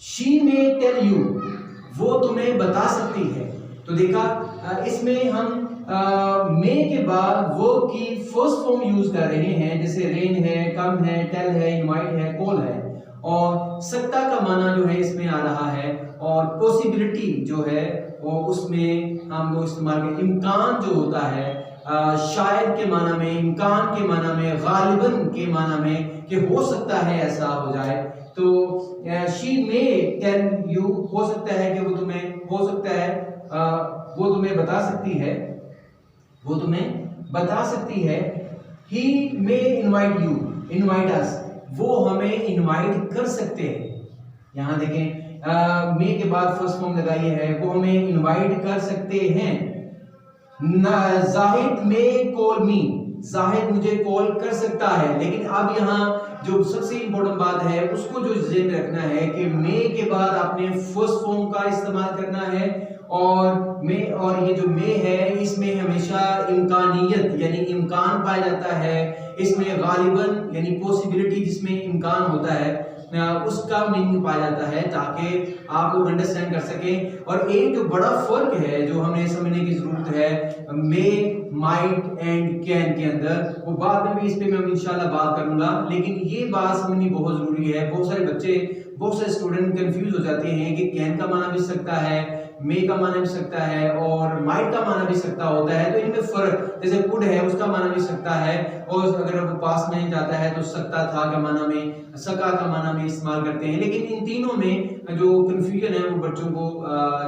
शी मे टेल यू, वो तुम्हें बता सकती है। तो देखा इसमें हम मे के बाद वो की फर्स्ट फॉर्म यूज कर रहे हैं, जैसे रेन है, कम है, टेल है, इनवाइट है, कॉल है। और सकता का माना जो है इसमें आ रहा है, और पॉसिबिलिटी जो है वो उसमें हम लोग इस्तेमाल करें। इम्कान जो होता है शायद के माना में, इम्कान के माना में, गालिबन के माना में कि हो सकता है ऐसा हो जाए। तो शी मे टेल यू, हो सकता है कि वो तुम्हें, हो सकता है वो तुम्हें बता सकती है, वो तुम्हें बता सकती है। ही मे इनवाइट यू, इनवाइट अस, वो हमें इनवाइट कर सकते हैं। यहां देखें मे के बाद फर्स्ट फॉर्म लगाई है, वो हमें इनवाइट कर सकते हैं। जाहिद मे कॉल मी, जाहिद मुझे कॉल कर सकता है। लेकिन अब यहाँ जो सबसे इंपॉर्टेंट बात है उसको जो ध्यान रखना है कि मे के बाद आपने फर्स्ट फॉर्म का इस्तेमाल करना है, और ये जो मे है इसमें हमेशा इम्कानियत यानी इम्कान पाया जाता है, इसमें गालिबन यानी पॉसिबिलिटी जिसमें इम्कान होता है उसका मीनिंग पाया जाता है, ताकि आप लोग अंडरस्टैंड कर सकें। और एक जो बड़ा फर्क है जो हमें समझने की जरूरत है मे, माइट एंड कैन के अंदर, वो बाद में भी इस पे मैं इंशाल्लाह बात करूंगा, लेकिन ये बात समझनी बहुत जरूरी है। बहुत सारे स्टूडेंट कंफ्यूज हो जाते हैं कि कैन का माना भी सकता है, मे का माना भी सकता है और माइट का माना भी सकता होता है। तो इनमें फर्क, जैसे कुड है उसका माना भी सकता है, और अगर वो पास में जाता है तो सकता था का माना में, सका का माना में इस्तेमाल करते हैं। लेकिन इन तीनों में जो कंफ्यूजन है वो बच्चों को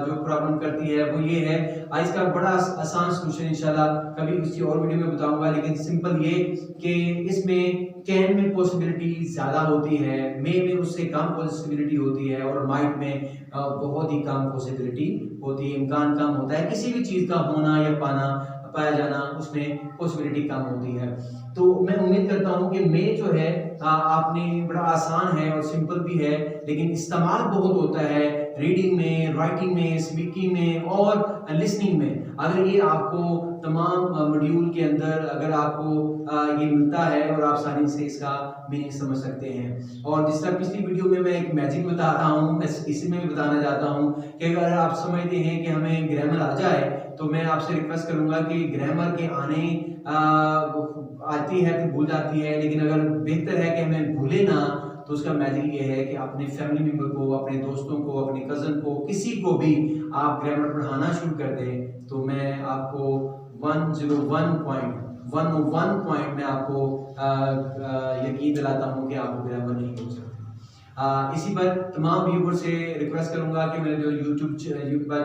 जो प्रॉब्लम करती है वो ये है। इसका बड़ा आसान सलूशन इंशाल्लाह कभी किसी और वीडियो में बताऊंगा, लेकिन सिंपल ये कि इसमें कैन में पॉसिबिलिटी ज्यादा होती है, मे में उससे कम पॉसिबिलिटी होती है, और माइट में बहुत ही कम पॉसिबिलिटी होती है, इम्कान कम होता है। किसी भी चीज का होना या पाया जाना उसमें पॉसिबिलिटी कम होती है। तो मैं उम्मीद करता हूं कि मे जो है आपने बड़ा आसान है और सिंपल भी है, लेकिन इस्तेमाल बहुत होता है रीडिंग में, राइटिंग में, स्पीकिंग में और लिसनिंग में। अगर ये आपको तमाम मॉड्यूल के अंदर अगर आपको ये मिलता है और आप आसानी से इसका मीनिंग समझ सकते हैं। और जिस तरह पिछली वीडियो में मैं एक मैजिक बता रहा हूँ, मैं इसी में भी बताना चाहता हूँ कि अगर आप समझते हैं कि हमें ग्रामर आ जाए तो मैं आपसे रिक्वेस्ट करूंगा कि ग्रामर के आती है तो भूल जाती है, लेकिन अगर बेहतर है कि हमें भूले ना, तो उसका मैजिक ये है कि अपने फैमिली मेंबर को, अपने दोस्तों को, अपने कजन को, किसी को भी आप ग्रामर पढ़ाना शुरू कर दें, तो मैं आपको 101 पॉइंट में आपको यकीन दिलाता हूँ कि आपको ग्रामर नहीं हो सकती। इसी पर तमाम व्यूअर से रिक्वेस्ट करूंगा कि मेरा जो यूट्यूब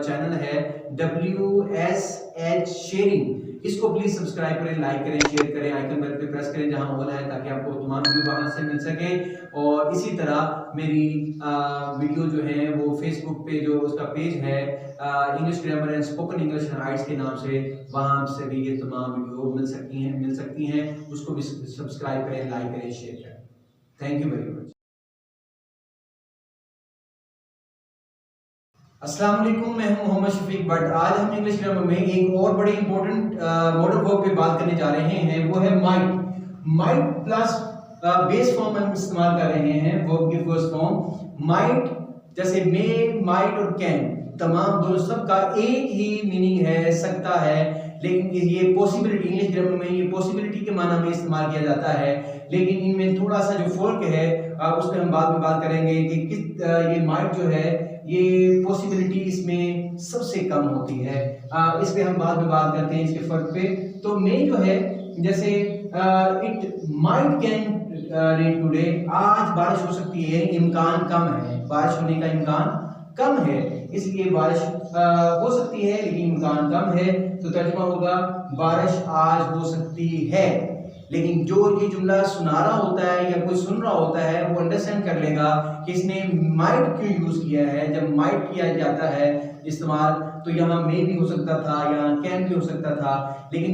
चैनल है WSH शेयरिंग, इसको प्लीज सब्सक्राइब करें, लाइक करें, शेयर करें, आइकन बेल पे प्रेस करें जहां ऑल है, ताकि आपको तमाम वीडियो वहां से मिल सके। और इसी तरह मेरी वीडियो जो है वो फेसबुक पे जो उसका पेज है English grammar and spoken English Heights के नाम से, वहां से भी ये तमाम वीडियो मिल सकती हैं। उसको भी सब्सक्राइब करें, लाइक करें, शेयर करें। Thank you very much. अस्सलाम वालेकुम, मैं हूं मोहम्मद शफीक भट्ट। आज हम इंग्लिश ग्रामर में एक और बड़े इंपॉर्टेंट मॉडल वर्ब पे बात करने जा रहे हैं, वो है माइट प्लस बेस फॉर्म हम इस्तेमाल कर रहे हैं वर्ब की फर्स्ट फॉर्म। माइट जैसे मे, माइट और कैन, तमाम दोनों सबका एक ही मीनिंग है, सकता है, लेकिन ये पॉसिबिलिटी, इंग्लिश ग्रामर में ये पॉसिबिलिटी के माना में इस्तेमाल किया जाता है। लेकिन इनमें थोड़ा सा जो फर्क है उस पर हम बाद में बात करेंगे कि ये माइट जो है ये पॉसिबिलिटी इसमें सबसे कम होती है। इस पे हम बाद में बात करते हैं इसके फर्क पे। तो मे जो है जैसे it might can rain today, आज बारिश हो सकती है, इम्कान कम है, बारिश होने का इम्कान कम है, इसलिए बारिश हो सकती है लेकिन इम्कान कम है। तो तर्जुमा होगा बारिश आज हो सकती है। लेकिन जो ये जुमला सुना रहा होता है या कोई सुन रहा होता है वो अंडरस्टैंड कर लेगा कि इसने माइट क्यों यूज किया है। जब माइट किया जाता है इस्तेमाल तो यहाँ मे भी हो सकता था, यहाँ कैन भी हो सकता था, लेकिन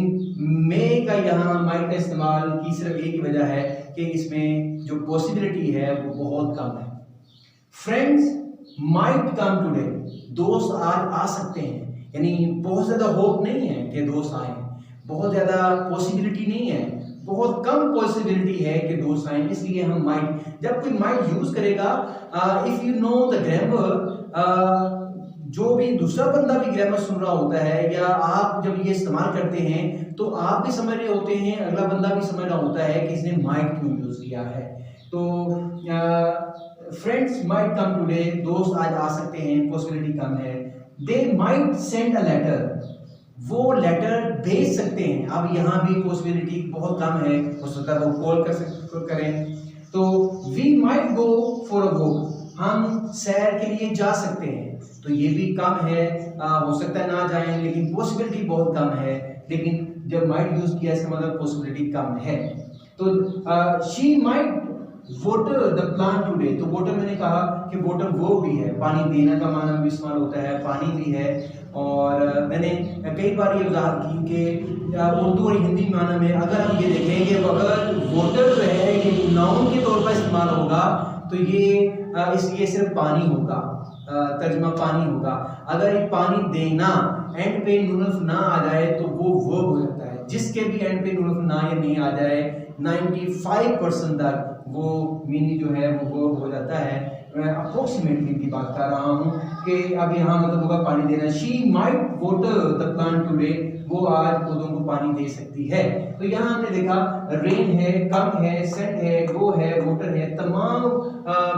मे का यहाँ माइट का इस्तेमाल की सिर्फ एक ही वजह है कि इसमें जो पॉसिबिलिटी है वो बहुत कम है। फ्रेंड्स माइट कम टुडे, दोस्त आज आ सकते हैं, यानी बहुत ज्यादा होप नहीं है कि दोस्त आए, बहुत ज्यादा पॉसिबिलिटी नहीं है, बहुत कम पॉसिबिलिटी है कि दोस्त आए, इसलिए हम माइट, जब कोई माइट यूज करेगा, if you know the grammar, जो भी दूसरा बंदा भी ग्रामर सुन रहा होता है या आप जब ये इस्तेमाल करते हैं तो आप भी समझ रहे होते हैं, अगला बंदा भी समझ रहा होता है कि इसने माइट क्यों यूज किया है। तो फ्रेंड्स माइट कम टुडे, दोस्त आज आ सकते हैं, पॉसिबिलिटी कम है। They might send a letter, वो लेटर भेज सकते हैं। अब यहाँ भी पॉसिबिलिटी बहुत कम है, हो सकता है वो कॉल करें। तो we might go for a walk, हम सैर के लिए जा सकते हैं, तो ये भी कम है, हो सकता है ना जाएं, लेकिन पॉसिबिलिटी बहुत कम है। लेकिन जब माइट यूज किया इसका मतलब पॉसिबिलिटी कम है। तो she might water the plant today, तो वाटर मैंने कहा कि वाटर वो भी है, पानी देना का माना भी इस्तेमाल होता है, पानी भी है, और मैंने कई बार ये वजाहत की कि उर्दू और हिंदी माना में अगर हम ये देखें कि अगर वाटर जो है ये नाउन के तौर पर इस्तेमाल होगा तो ये इसलिए सिर्फ पानी होगा, तर्जमा पानी होगा। अगर ये पानी देना एंड पे नून अल्फ ना आ जाए तो वो वर्ब हो जाता है। जिसके भी एंड पे नून अल्फ ना या नहीं आ जाए 95% तक वो मीनिंग जो है वो वर्ब हो जाता है। मैं अप्रोक्सीमेटली की बात कर रहा हूँ कि अब यहाँ मतलब होगा पानी देना। She might water the plant today, वो आज पौधों को पानी दे सकती है। तो यहाँ हमने देखा रेन है, कम है, सेंड है, गो है, वाटर है, तमाम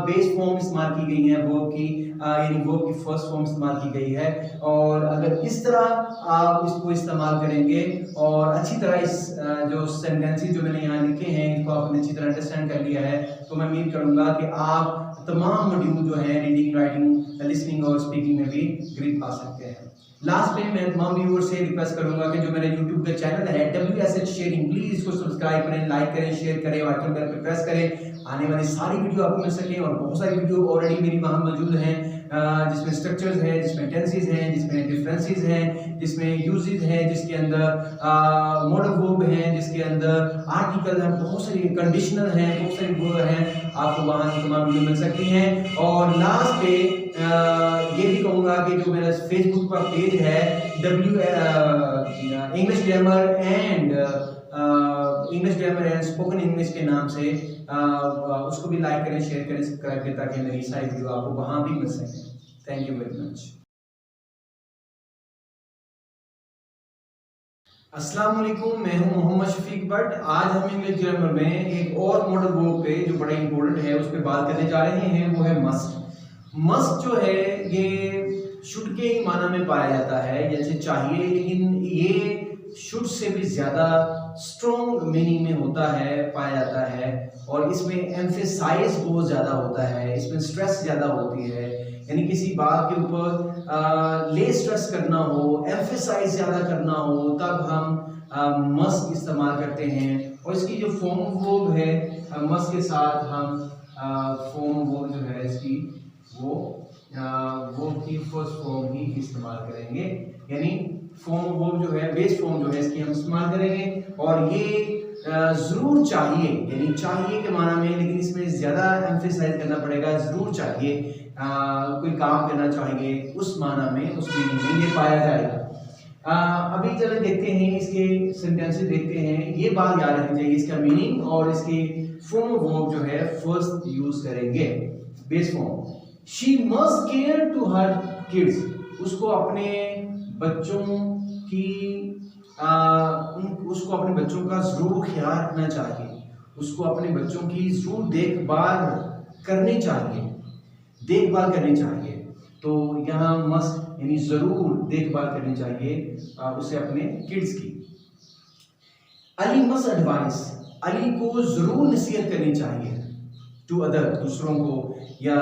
बेस फॉर्म इस्तेमाल की गई है वर्ब की, यानी वर्ब की फर्स्ट फॉर्म इस्तेमाल की गई है। और अगर इस तरह आप इसको इस्तेमाल करेंगे और अच्छी तरह इस जो सेंटेंसेस जो मैंने यहाँ लिखे हैं इनको आपने अच्छी तरह अंडरस्टैंड कर लिया है तो मैं उम्मीद करूँगा कि आप तमाम मॉड्यूल जो है रीडिंग, राइटिंग, लिसनिंग और स्पीकिंग में भी ग्रिप पा सकते हैं। लास्ट में मैं तमाम व्यूअर्स से रिक्वेस्ट करूंगा कि जो मेरा YouTube का चैनल है WSH शेयरिंग, प्लीज इसको सब्सक्राइब करें, लाइक करें, शेयर करें, आइकन बेल पर प्रेस करें। आने वाली सारी वीडियो आपको मिल सके और बहुत सारी वीडियो ऑलरेडी मेरी वहाँ मौजूद हैं जिसमें स्ट्रक्चर्स हैं, जिसमें टेंसेस हैं, जिसमें डिफरेंसेस हैं, जिसमें यूजेस हैं, जिसके अंदर मॉडल वर्ब हैं, जिसके अंदर आर्टिकल हैं, बहुत सारी कंडीशनल हैं, बहुत सारी वर्ब हैं, आपको वहाँ तमाम वीडियो मिल सकती हैं। और लास्ट पे ये भी कहूँगा कि जो मेरा फेसबुक पर पेज है English grammar and spoken English के नाम से उसको भी लाइक करें, शेयर करें, सब्सक्राइब करें ताकि मेरी सारी वीडियो आपको वहाँ भी मिल सके। Thank you very much. अस्सलाम वालेकुम, मैं हूं मोहम्मद शफीक भट्ट। आज हम इंग्लिश ग्रामर में एक और मॉडल वर्ब पे जो बड़ा इंपॉर्टेंट है उस पर बात करने जा रहे हैं, वो है मस्ट। मस्ट जो है ये शुड के ही माना में पाया जाता है, जैसे चाहिए, लेकिन ये शुड से भी ज्यादा स्ट्रॉन्ग मीनिंग में होता है, पाया जाता है। और इसमें एम्फेसाइज बहुत ज्यादा होता है, इसमें स्ट्रेस ज्यादा होती है, यानी किसी बात के ऊपर ले स्ट्रेस करना हो, एम्फेसाइज ज्यादा करना हो, तब हम मस्ट इस्तेमाल करते हैं। और इसकी जो फॉर्म वर्ब है मस्ट के साथ हम फॉर्म वर्ब जो है इसकी वो की फर्स्ट फॉर्म ही इस्तेमाल करेंगे, यानी फॉर्म वर्ब जो है बेस फॉर्म जो है इसकी हम इस्तेमाल करेंगे। और ये जरूर चाहिए, यानी चाहिए के माना में, लेकिन इसमें ज्यादा एम्फेसाइज करना पड़ेगा, जरूर चाहिए, कोई काम करना चाहिए, उस माना में, उस मीनिंग में ये पाया जाएगा। अभी चलो देखते हैं इसके सेंटेंसेस, देखते हैं। ये बात याद रखनी चाहिए, इसका मीनिंग और इसके फॉर्म वर्ब जो है फर्स्ट यूज करेंगे। Base form, she must care to her kids, उसको अपने बच्चों की उसको अपने बच्चों का जरूर ख्याल रखना चाहिए, उसको अपने बच्चों की जरूर देखभाल करनी चाहिए। तो यहाँ मस्ट यानी जरूर देखभाल करनी चाहिए उसे अपने किड्स की। अली मस्ट एडवाइस, अली को जरूर नसीहत करनी चाहिए, टू अदर, दूसरों को, या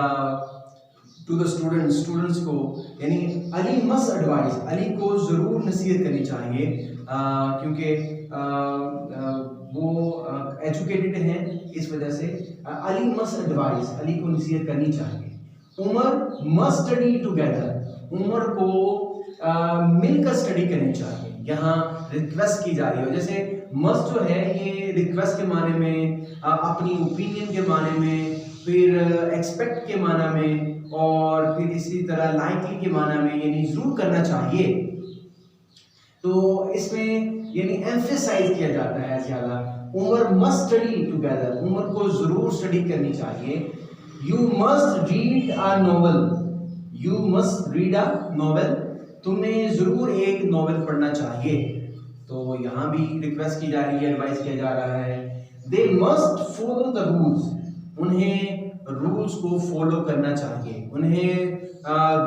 टू द स्टूडेंट्स को, यानी अली मस्ट एडवाइस, अली को जरूर नसीहत करनी चाहिए क्योंकि वो एजुकेटेड हैं, इस वजह से अली मस्ट एडवाइस, अली को नसीहत करनी चाहिए। Umar must study together, Umar को मिलकर स्टडी करनी चाहिए। यहाँ रिक्वेस्ट की जा रही है, जैसे मस्ट जो है ये रिक्वेस्ट के माने में, अपनी ओपिनियन के माने में, फिर एक्सपेक्ट के माना में, और फिर इसी तरह लाइकली के माना में, यानी जरूर करना चाहिए। तो इसमें यानी एम्फेसाइज किया जाता है ज्यादा। Umar must study together, Umar को जरूर स्टडी करनी चाहिए। You must read a novel, you must read a novel, तुम्हें जरूर एक नॉवेल पढ़ना चाहिए। तो यहाँ भी रिक्वेस्ट की जा रही है, एडवाइस किया जा रहा है। They must follow the rules, उन्हें रूल्स को फॉलो करना चाहिए, उन्हें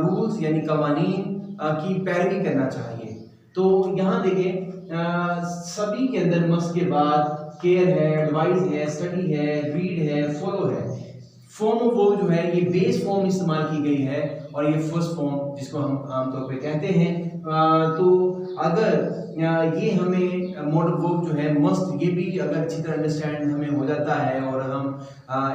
रूल्स यानी कवानीन की पैरवी करना चाहिए। तो यहाँ देखिए सभी के अंदर मस्ट के बाद केयर है, एडवाइस है, स्टडी है, रीड है, फॉलो है। फॉर्म ऑफ वर्ब जो है ये बेस फॉर्म इस्तेमाल की गई है और ये फर्स्ट फॉर्म जिसको हम आमतौर पे कहते हैं। तो अगर ये हमें मॉडल वर्ब जो है मस्ट, ये भी अगर अच्छी तरह अंडरस्टैंड हमें हो जाता है और हम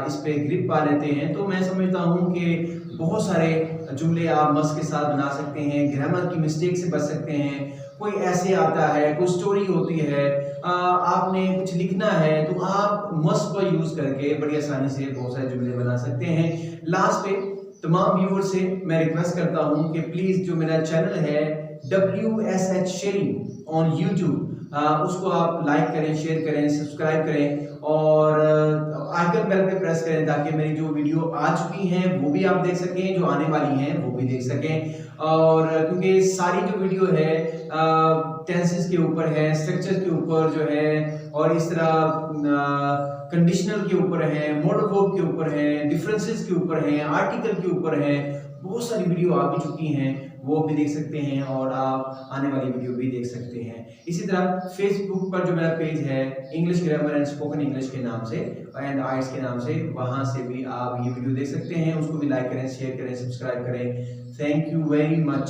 इस पे ग्रिप पा लेते हैं, तो मैं समझता हूँ कि बहुत सारे जुमले आप मस्ट के साथ बना सकते हैं, ग्रामर की मिस्टेक से बच सकते हैं। कोई ऐसे आता है, कोई स्टोरी होती है, आपने कुछ लिखना है तो आप मस्ट को यूज करके बड़ी आसानी से बहुत सारे जुमले बना सकते हैं। लास्ट पे तमाम व्यूअर से मैं रिक्वेस्ट करता हूं कि प्लीज जो मेरा चैनल है WSH शेयरिंग ऑन यूट्यूब, उसको आप लाइक करें, शेयर करें, सब्सक्राइब करें और आइकन बेल पे प्रेस करें ताकि मेरी जो वीडियो आ चुकी हैं वो भी आप देख सकें, जो आने वाली हैं वो भी देख सकें। और क्योंकि सारी जो वीडियो है टेंसेस के ऊपर है, स्ट्रक्चर के ऊपर जो है, और इस तरह कंडीशनल के ऊपर है, मॉडल वर्ब के ऊपर है, डिफरेंसेस के ऊपर है, आर्टिकल के ऊपर है, बहुत सारी वीडियो आ भी चुकी हैं, वो भी देख सकते हैं और आप आने वाली वीडियो भी देख सकते हैं। इसी तरह फेसबुक पर जो मेरा पेज है English grammar and spoken English के नाम से एंड आइट्स के नाम से, वहां से भी आप ये वीडियो देख सकते हैं, उसको भी लाइक करें, शेयर करें, सब्सक्राइब करें। Thank you very much.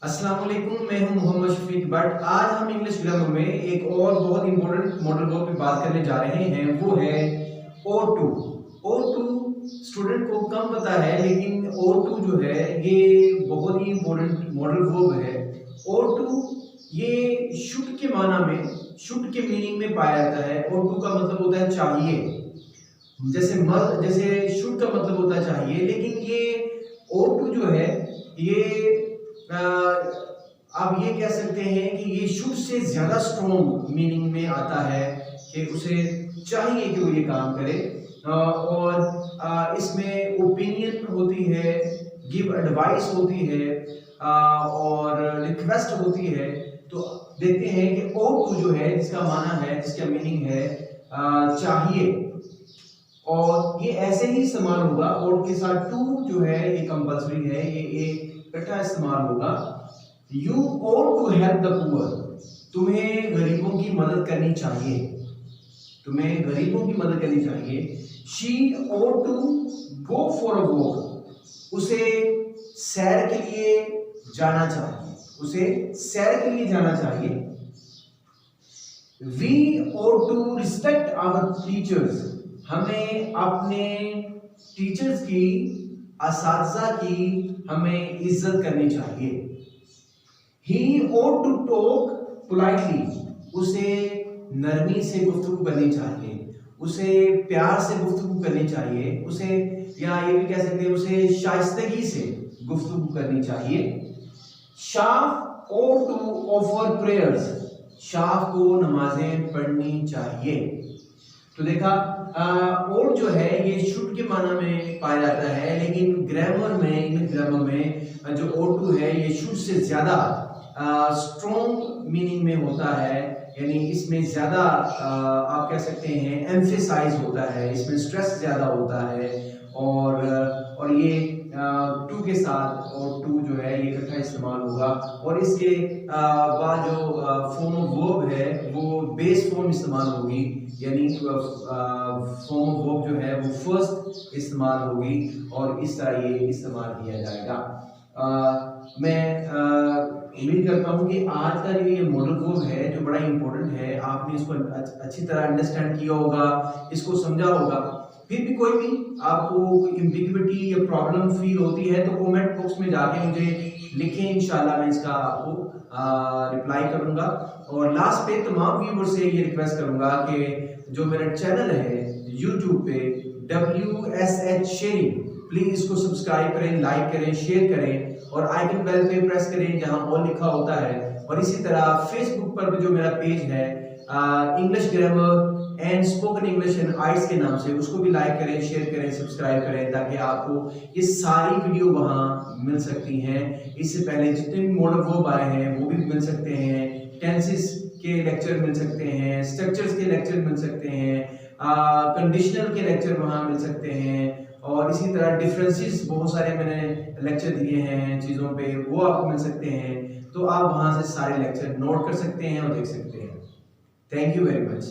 अस्सलाम वालेकुम, मैं हूं मोहम्मद शफीक भट्ट। आज हम इंग्लिश ग्रामर में एक और बहुत इंपॉर्टेंट मॉडल वर्ब की बात करने जा रहे हैं, वो है O2। O2 स्टूडेंट को कम पता है, लेकिन O2 जो है ये बहुत ही इंपॉर्टेंट मॉडल वर्ब है। O2 ये शुड के माना में, शुड के मीनिंग में पाया जाता है। O2 का मतलब होता है चाहिए, जैसे शुड का मतलब होता है चाहिए, लेकिन ये O2 जो है ये आप ये कह सकते हैं कि ये शुड से ज्यादा स्ट्रॉन्ग मीनिंग में आता है कि उसे चाहिए कि वो ये काम करे। और इसमें ओपिनियन होती है, गिव एडवाइस होती है और रिक्वेस्ट होती है। तो देखते हैं कि O2 जो है, जिसका माना है, जिसका मीनिंग है चाहिए, और ये ऐसे ही इस्तेमाल होगा। और के साथ टू जो है ये कंपल्सरी है, ये इकट्ठा इस्तेमाल होगा। You ought to help the poor, तुम्हें गरीबों की मदद करनी चाहिए, तुम्हें गरीबों की मदद करनी चाहिए। She ought to go for a walk, उसे सैर के लिए जाना चाहिए, उसे सैर के लिए जाना चाहिए। We ought to respect our teachers, हमें अपने टीचर्स की, असातिज़ा की हमें इज्जत करनी चाहिए। He ought to talk politely, उसे नरमी से गुफ्तगू करनी चाहिए, उसे प्यार से गुफ्तगू करनी चाहिए, उसे, या ये भी कह सकते हैं उसे शाइस्तगी से गुफ्तगू करनी चाहिए। Shaft ought to offer prayers, shaft को नमाजें पढ़नी चाहिए। तो देखा, और जो है ये शुड के माना में पाया जाता है, लेकिन ग्रामर में, इंग्लिश ग्रामर में जो O2 है ये शुड से ज्यादा स्ट्रॉन्ग मीनिंग में होता है, यानी इसमें ज्यादा आप कह सकते हैं एम्फेसाइज होता है, इसमें स्ट्रेस ज्यादा होता है। और ये टू के साथ और टू जो है ये इकट्ठा इस्तेमाल होगा। और इसके बाद जो फॉर्म ऑफ वर्ब है वो बेस फॉर्म इस्तेमाल होगी, यानी फॉर्म ऑफ वर्ब जो है वो फर्स्ट इस्तेमाल होगी, और इस तरह ये इस्तेमाल किया जाएगा। मैं उम्मीद करता हूँ कि आज का जो ये मॉडल वर्ब है जो बड़ा इंपॉर्टेंट है, आपने इसको अच्छी तरह अंडरस्टैंड किया होगा, इसको समझा होगा। फिर भी कोई भी आपको एम्बिग्युइटी या प्रॉब्लम फील होती है तो कमेंट बॉक्स में जाके मुझे लिखें, इंशाल्लाह मैं इसका आपको रिप्लाई करूंगा। और लास्ट पे तमाम व्यूअर से ये रिक्वेस्ट करूंगा कि जो मेरा चैनल है यूट्यूब पे WSH शेयरिंग, प्लीज इसको सब्सक्राइब करें, लाइक करें, शेयर करें और आइकन बेल पे प्रेस करें जहां ऑल लिखा होता है। और इसी तरह फेसबुक पर भी जो मेरा पेज है English grammar and spoken English and आइट्स के नाम से, उसको भी लाइक करें, शेयर करें, सब्सक्राइब करें, ताकि आपको ये सारी वीडियो वहां मिल सकती हैं। इससे पहले जितने भी मॉडल वर्ब आए हैं वो भी मिल सकते हैं, टेंसेस के लेक्चर मिल सकते हैं, स्ट्रक्चर्स के लेक्चर मिल सकते हैं, कंडीशनल के लेक्चर वहां मिल सकते हैं, और इसी तरह डिफरेंसेस बहुत सारे मैंने लेक्चर दिए हैं चीज़ों पे, वो आपको मिल सकते हैं। तो आप वहां से सारे लेक्चर नोट कर सकते हैं और देख सकते हैं। Thank you very much.